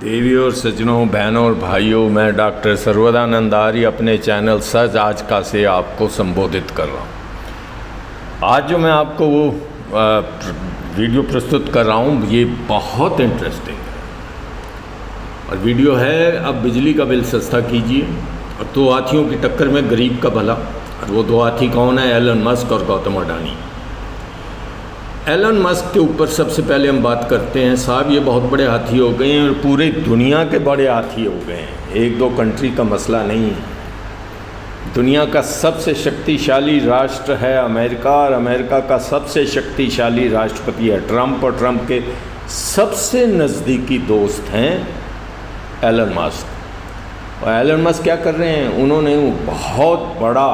देवी और सज्जनों, बहनों और भाइयों, मैं डॉक्टर सर्वदानंद आर्य अपने चैनल सच आज का से आपको संबोधित कर रहा हूँ। आज जो मैं आपको वो वीडियो प्रस्तुत कर रहा हूँ ये बहुत इंटरेस्टिंग है और वीडियो है अब बिजली का बिल सस्ता कीजिए और दो हाथियों की टक्कर में गरीब का भला। और वो दो हाथी कौन है? एलन मस्क और गौतम अडानी। एलन मस्क के ऊपर सबसे पहले हम बात करते हैं। साहब ये बहुत बड़े हाथी हो गए हैं और पूरे दुनिया के बड़े हाथी हो गए हैं, एक दो कंट्री का मसला नहीं है। दुनिया का सबसे शक्तिशाली राष्ट्र है अमेरिका और अमेरिका का सबसे शक्तिशाली राष्ट्रपति है ट्रंप और ट्रंप के सबसे नज़दीकी दोस्त हैं एलन मस्क। और एलन मस्क क्या कर रहे हैं? उन्होंने बहुत बड़ा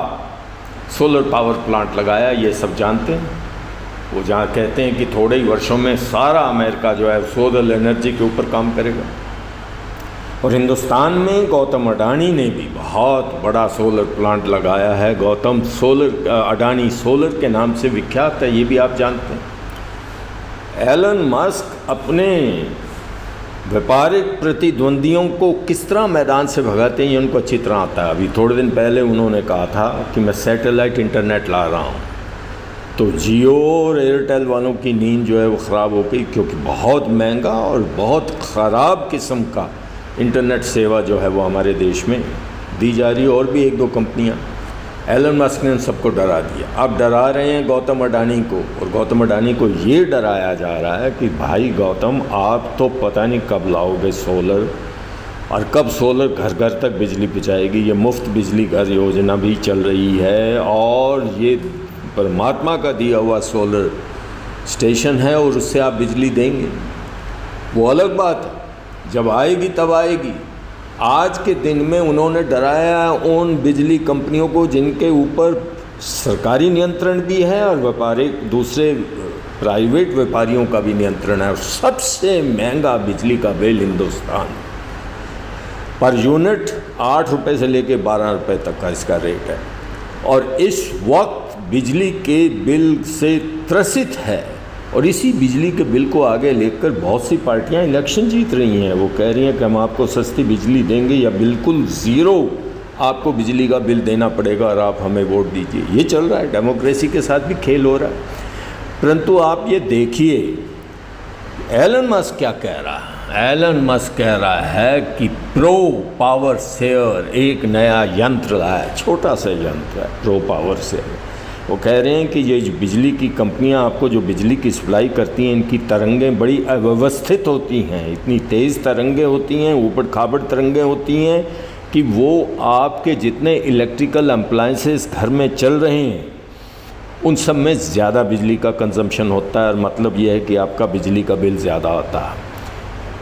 सोलर पावर प्लांट लगाया, ये सब जानते हैं। वो जहाँ कहते हैं कि थोड़े ही वर्षों में सारा अमेरिका जो है सोलर एनर्जी के ऊपर काम करेगा। और हिंदुस्तान में गौतम अडानी ने भी बहुत बड़ा सोलर प्लांट लगाया है। गौतम अडानी सोलर के नाम से विख्यात है, ये भी आप जानते हैं। एलन मस्क अपने व्यापारिक प्रतिद्वंदियों को किस तरह मैदान से भगाते हैं ये उनको अच्छी तरह आता है। अभी थोड़े दिन पहले उन्होंने कहा था कि मैं सैटेलाइट इंटरनेट ला रहा हूँ, तो जियो और एयरटेल वालों की नींद जो है वो ख़राब हो गई, क्योंकि बहुत महंगा और बहुत ख़राब किस्म का इंटरनेट सेवा जो है वो हमारे देश में दी जा रही है। और भी एक दो कंपनियां, एलन मस्क ने उन सबको डरा दिया। अब डरा रहे हैं गौतम अडानी को, और गौतम अडानी को ये डराया जा रहा है कि भाई गौतम, आप तो पता नहीं कब लाओगे सोलर और कब सोलर घर घर तक बिजली पहुँचाएगी। ये मुफ्त बिजली घर योजना भी चल रही है और ये परमात्मा का दिया हुआ सोलर स्टेशन है और उससे आप बिजली देंगे, वो अलग बात है, जब आएगी तब आएगी। आज के दिन में उन्होंने डराया उन बिजली कंपनियों को जिनके ऊपर सरकारी नियंत्रण भी है और व्यापारिक दूसरे प्राइवेट व्यापारियों का भी नियंत्रण है। और सबसे महंगा बिजली का बिल हिंदुस्तान, पर यूनिट 8 रुपये से लेके 12 रुपये तक का इसका रेट है। और इस वक्त बिजली के बिल से त्रसित है और इसी बिजली के बिल को आगे लेकर बहुत सी पार्टियां इलेक्शन जीत रही हैं। वो कह रही हैं कि हम आपको सस्ती बिजली देंगे या बिल्कुल ज़ीरो आपको बिजली का बिल देना पड़ेगा और आप हमें वोट दीजिए। ये चल रहा है, डेमोक्रेसी के साथ भी खेल हो रहा है। परंतु आप ये देखिए एलन मस्क क्या कह रहा है। एलन मस्क कह रहा है कि प्रो पावर शेयर एक नया यंत्र लाया, छोटा सा यंत्र है प्रो पावर शेयर। वो कह रहे हैं कि ये बिजली की कंपनियां आपको जो बिजली की सप्लाई करती हैं इनकी तरंगें बड़ी अव्यवस्थित होती हैं, इतनी तेज़ तरंगें होती हैं, ऊबड़ खाबड़ तरंगें होती हैं कि वो आपके जितने इलेक्ट्रिकल अप्लायंसेस घर में चल रहे हैं उन सब में ज़्यादा बिजली का कंजम्पशन होता है और मतलब ये है कि आपका बिजली का बिल ज़्यादा आता है।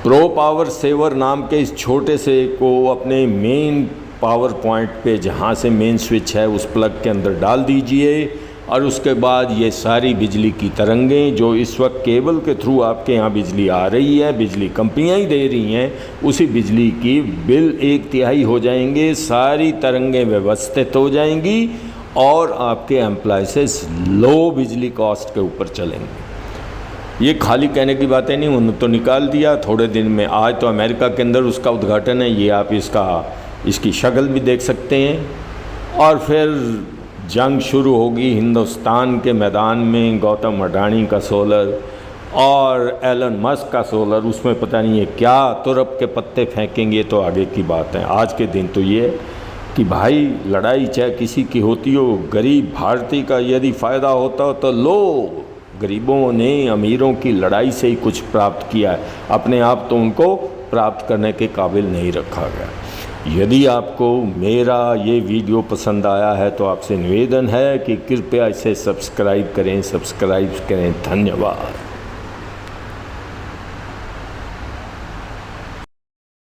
प्रो पावर सेवर नाम के इस छोटे से को अपने मेन पावर पॉइंट पे जहाँ से मेन स्विच है उस प्लग के अंदर डाल दीजिए और उसके बाद ये सारी बिजली की तरंगें जो इस वक्त केबल के थ्रू आपके यहाँ बिजली आ रही है, बिजली कंपनियाँ ही दे रही हैं, उसी बिजली की बिल 1/3 हो जाएंगे, सारी तरंगें व्यवस्थित हो जाएंगी और आपके एम्प्लाइसेस लो बिजली कॉस्ट के ऊपर चलेंगे। ये खाली कहने की बातें नहीं, उन्होंने तो निकाल दिया थोड़े दिन में। आज तो अमेरिका के अंदर उसका उद्घाटन है, ये आप इसकी शक्ल भी देख सकते हैं। और फिर जंग शुरू होगी हिंदुस्तान के मैदान में, गौतम अडानी का सोलर और एलन मस्क का सोलर, उसमें पता नहीं है क्या तुरप के पत्ते फेंकेंगे, तो आगे की बात है। आज के दिन तो ये कि भाई लड़ाई चाहे किसी की होती हो, गरीब भारतीय का यदि फ़ायदा होता हो तो लो, गरीबों ने अमीरों की लड़ाई से ही कुछ प्राप्त किया है, अपने आप तो उनको प्राप्त करने के काबिल नहीं रखा गया। यदि आपको मेरा ये वीडियो पसंद आया है तो आपसे निवेदन है कि कृपया इसे सब्सक्राइब करें। धन्यवाद।